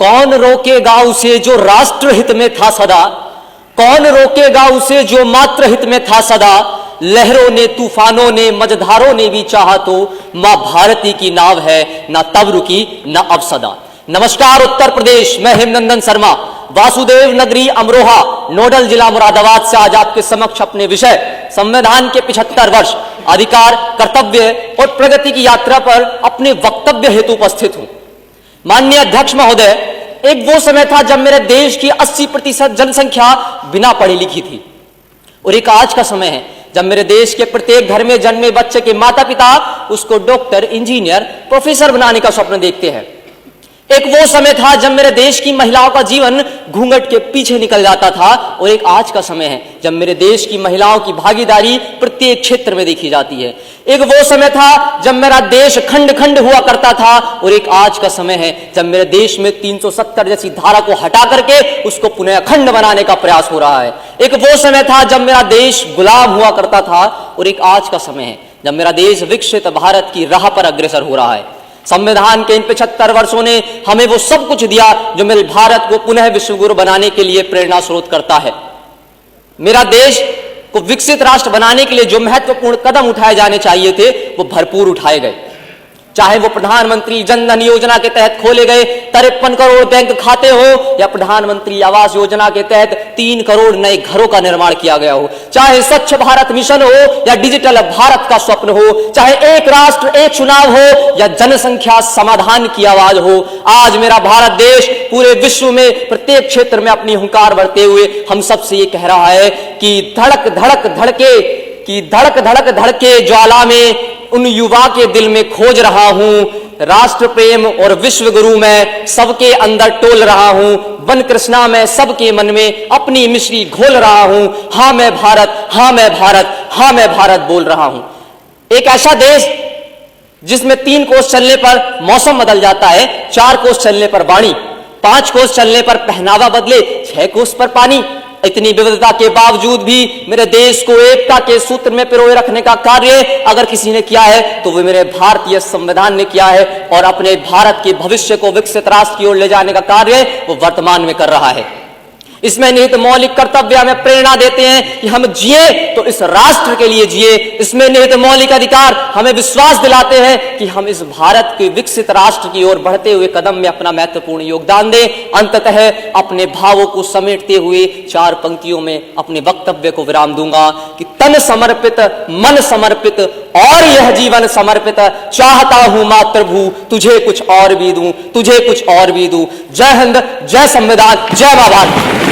कौन रोकेगा उसे जो राष्ट्र हित में था सदा, कौन रोकेगा उसे जो मात्र हित में था सदा। लहरों ने, तूफानों ने, मझधारों ने भी चाहा तो मां भारती की नाव है, ना तब रुकी ना अब सदा। नमस्कार उत्तर प्रदेश, मैं हेमनंदन शर्मा, वासुदेव नगरी अमरोहा, नोडल जिला मुरादाबाद से आज आपके समक्ष अपने विषय संविधान के 75 वर्ष अधिकार, कर्तव्य और प्रगति की यात्रा पर अपने वक्तव्य हेतु उपस्थित हूं। माननीय अध्यक्ष महोदय, एक वो समय था जब मेरे देश की 80% जनसंख्या बिना पढ़ी लिखी थी, और एक आज का समय है जब मेरे देश के प्रत्येक घर में जन्मे बच्चे के माता पिता उसको डॉक्टर, इंजीनियर, प्रोफेसर बनाने का स्वप्न देखते हैं। एक वो समय था जब मेरे देश की महिलाओं का जीवन घूंघट के पीछे निकल जाता था, और एक आज का समय है जब मेरे देश की महिलाओं की भागीदारी प्रत्येक क्षेत्र में देखी जाती है। एक वो समय था जब मेरा देश खंड खंड हुआ करता था, और एक आज का समय है जब मेरे देश में 370 जैसी धारा को हटा करके उसको पुनः अखंड बनाने का प्रयास हो रहा है। एक वो समय था जब मेरा देश गुलाम हुआ करता था, और एक आज का समय है जब मेरा देश विकसित भारत की राह पर अग्रसर हो रहा है। संविधान के इन 75 वर्षों ने हमें वो सब कुछ दिया जो मेरे भारत को पुनः विश्वगुरु बनाने के लिए प्रेरणा स्रोत करता है। मेरा देश को विकसित राष्ट्र बनाने के लिए जो महत्वपूर्ण कदम उठाए जाने चाहिए थे वो भरपूर उठाए गए। चाहे वो प्रधानमंत्री जन धन योजना के तहत खोले गए 53 करोड़ बैंक खाते हो, या प्रधानमंत्री आवास योजना के तहत 3 करोड़ नए घरों का निर्माण किया गया हो, चाहे स्वच्छ भारत मिशन हो या डिजिटल भारत का स्वप्न हो, चाहे एक राष्ट्र एक चुनाव हो या जनसंख्या समाधान की आवाज हो, आज मेरा भारत देश पूरे विश्व में प्रत्येक क्षेत्र में अपनी हुंकार बढ़ते हुए हम सबसे ये कह रहा है कि धड़क धड़क धड़के ज्वाला में उन युवा के दिल में खोज रहा हूं। राष्ट्र प्रेम और विश्व गुरु में सबके अंदर टोल रहा हूं। वन कृष्णा में सबके मन में अपनी मिश्री घोल रहा हूं। हां मैं भारत, हां मैं भारत, हां मैं भारत बोल रहा हूं। एक ऐसा देश जिसमें 3 कोस चलने पर मौसम बदल जाता है, 4 कोस चलने पर वाणी, 5 कोस चलने पर पहनावा बदले, 6 कोस पर पानी। इतनी विविधता के बावजूद भी मेरे देश को एकता के सूत्र में पिरोए रखने का कार्य अगर किसी ने किया है तो वो मेरे भारतीय संविधान ने किया है, और अपने भारत के भविष्य को विकसित राष्ट्र की ओर ले जाने का कार्य वो वर्तमान में कर रहा है। इसमें निहित मौलिक कर्तव्य हमें प्रेरणा देते हैं कि हम जिए तो इस राष्ट्र के लिए जिए। इसमें निहित मौलिक अधिकार हमें विश्वास दिलाते हैं कि हम इस भारत के विकसित राष्ट्र की ओर बढ़ते हुए कदम में अपना महत्वपूर्ण योगदान दें। अंततः अपने भावों को समेटते हुए 4 पंक्तियों में अपने वक्तव्य को विराम दूंगा कि तन समर्पित, मन समर्पित और यह जीवन समर्पित, चाहता हूं मातृभू तुझे कुछ और भी दूं, तुझे कुछ और भी दूं। जय हिंद, जय संविधान, जय मां भारती।